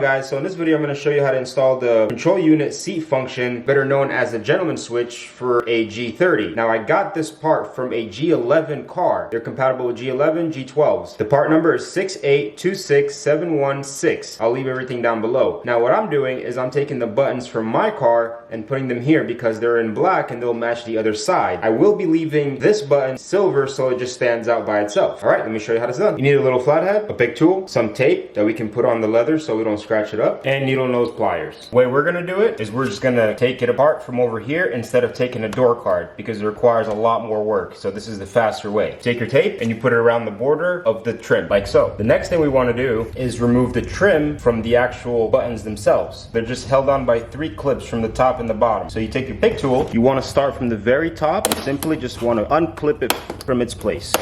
guys, so in this video I'm going to show you how to install the control unit seat function, better known as the gentleman switch, for a G30. Now I got this part from a G11 car. They're compatible with G11, G12s. The part number is 6826716. I'll leave everything down below. Now what I'm doing is I'm taking the buttons from my car and putting them here because they're in black and they'll match the other side. I will be leaving this button silver so it just stands out by itself. Alright, let me show you how it's done. You need a little flathead, a big tool, some tape that we can put on the leather so we don't scratch it up, and needle nose pliers. The way we're gonna do it is we're just gonna take it apart from over here instead of taking a door card because it requires a lot more work. So this is the faster way. Take your tape and you put it around the border of the trim, like so. The next thing we want to do is remove the trim from the actual buttons themselves. They're just held on by 3 clips from the top and the bottom. So you take your pick tool, you want to start from the very top and simply just want to unclip it from its place.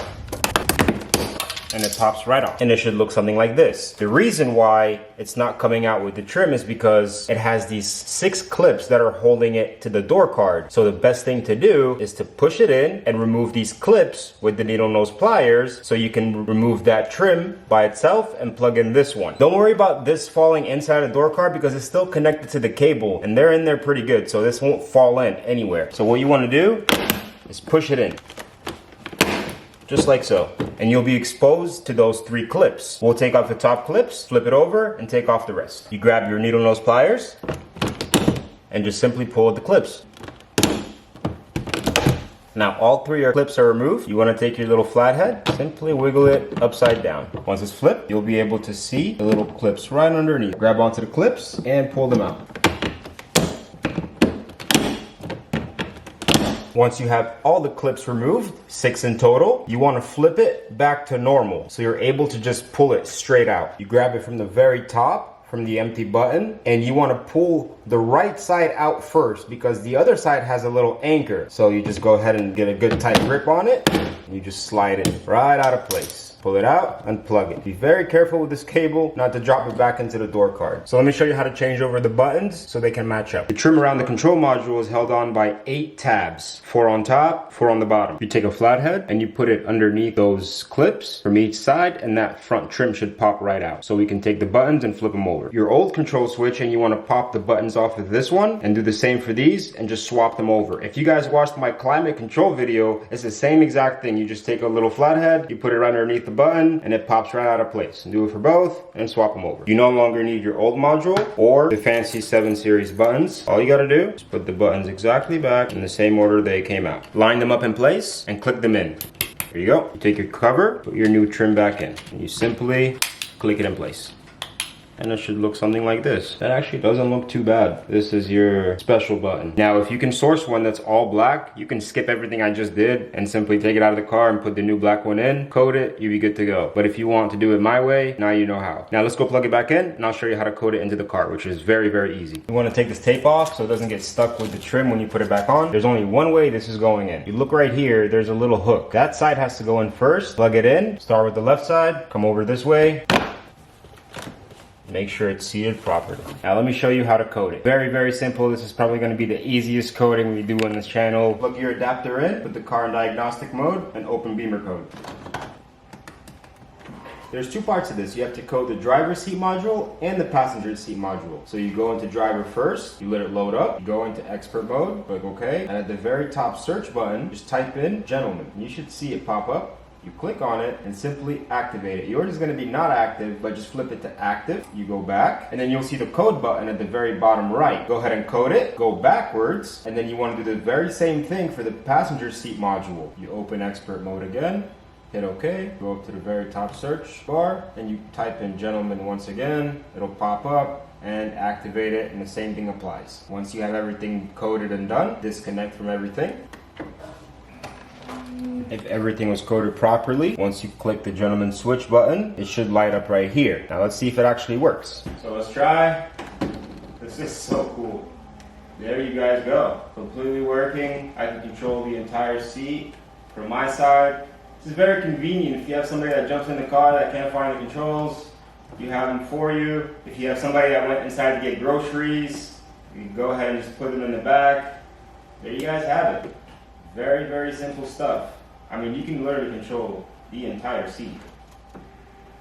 And it pops right off. And it should look something like this. The reason why it's not coming out with the trim is because it has these 6 clips that are holding it to the door card. So the best thing to do is to push it in and remove these clips with the needle nose pliers so you can remove that trim by itself and plug in this one. Don't worry about this falling inside the door card because it's still connected to the cable and they're in there pretty good, so this won't fall in anywhere. So what you want to do is push it in. Just like so. And you'll be exposed to those 3 clips. We'll take off the top clips, flip it over, and take off the rest. You grab your needle nose pliers and just simply pull the clips. Now all 3 clips are removed. You want to take your little flathead, simply wiggle it upside down. Once it's flipped, you'll be able to see the little clips right underneath. Grab onto the clips and pull them out. Once you have all the clips removed, 6 in total, you want to flip it back to normal. So you're able to just pull it straight out. You grab it from the very top, from the empty button, and you want to pull the right side out first because the other side has a little anchor. So you just go ahead and get a good tight grip on it, and you just slide it right out of place. Pull it out, unplug it. Be very careful with this cable not to drop it back into the door card. So let me show you how to change over the buttons so they can match up. The trim around the control module is held on by 8 tabs. 4 on top, 4 on the bottom. You take a flathead and you put it underneath those clips from each side and that front trim should pop right out. So we can take the buttons and flip them over. Your old control switch and you want to pop the buttons off of this one and do the same for these and just swap them over. If you guys watched my climate control video, it's the same exact thing. You just take a little flathead, you put it right underneath the button and it pops right out of place. And do it for both and swap them over. You no longer need your old module or the fancy 7 series buttons. All you gotta do is put the buttons exactly back in the same order they came out. Line them up in place and click them in. There you go. You take your cover, put your new trim back in, and you simply click it in place. And it should look something like this. That actually doesn't look too bad. This is your special button. Now, if you can source one that's all black, you can skip everything I just did and simply take it out of the car and put the new black one in, code it, you'll be good to go. But if you want to do it my way, now you know how. Now let's go plug it back in and I'll show you how to code it into the car, which is very, very easy. You want to take this tape off so it doesn't get stuck with the trim when you put it back on. There's only one way this is going in. You look right here, there's a little hook. That side has to go in first. Plug it in, start with the left side, come over this way. Make sure it's seated properly. Now let me show you how to code it. Very, very simple. This is probably going to be the easiest coding we do on this channel. Plug your adapter in, put the car in diagnostic mode, and open Beamer code. There's 2 parts to this. You have to code the driver's seat module and the passenger seat module. So you go into driver first, you let it load up, you go into expert mode, click OK, and at the very top search button, just type in gentleman. You should see it pop up. You click on it and simply activate it. Yours is going to be not active, but just flip it to active. You go back and then you'll see the code button at the very bottom right. Go ahead and code it, go backwards, and then you want to do the very same thing for the passenger seat module. You open expert mode again, hit OK, go up to the very top search bar and you type in gentleman once again. It'll pop up and activate it and the same thing applies. Once you have everything coded and done, disconnect from everything. If everything was coded properly, once you click the gentleman switch button, it should light up right here. Now let's see if it actually works. So let's try. This is so cool. There you guys go. Completely working. I can control the entire seat from my side. This is very convenient if you have somebody that jumps in the car that can't find the controls. You have them for you. If you have somebody that went inside to get groceries, you can go ahead and just put them in the back. There you guys have it. Very, very simple stuff. I mean, you can literally control the entire seat.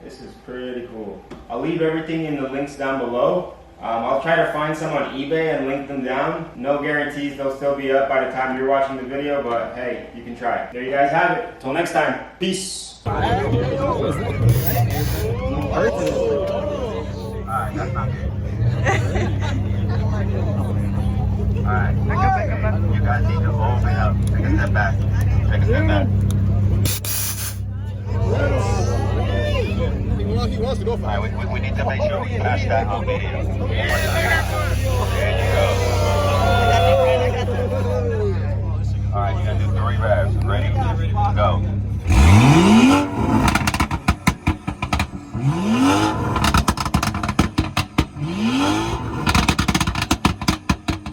This is Pretty cool. I'll leave everything in the links down below. I'll try to find some on eBay and link them down. No guarantees they'll still be up by the time you're watching the video, but hey, you can try. There you guys have it. Till next time, peace. Alright, that's not good. Alright, you guys need to open up. Take a step back. Take a step back. He wants to go for it. Alright, we need to make sure we catch that on video. There you go. Alright, you gotta do 3 revs. Ready? Go.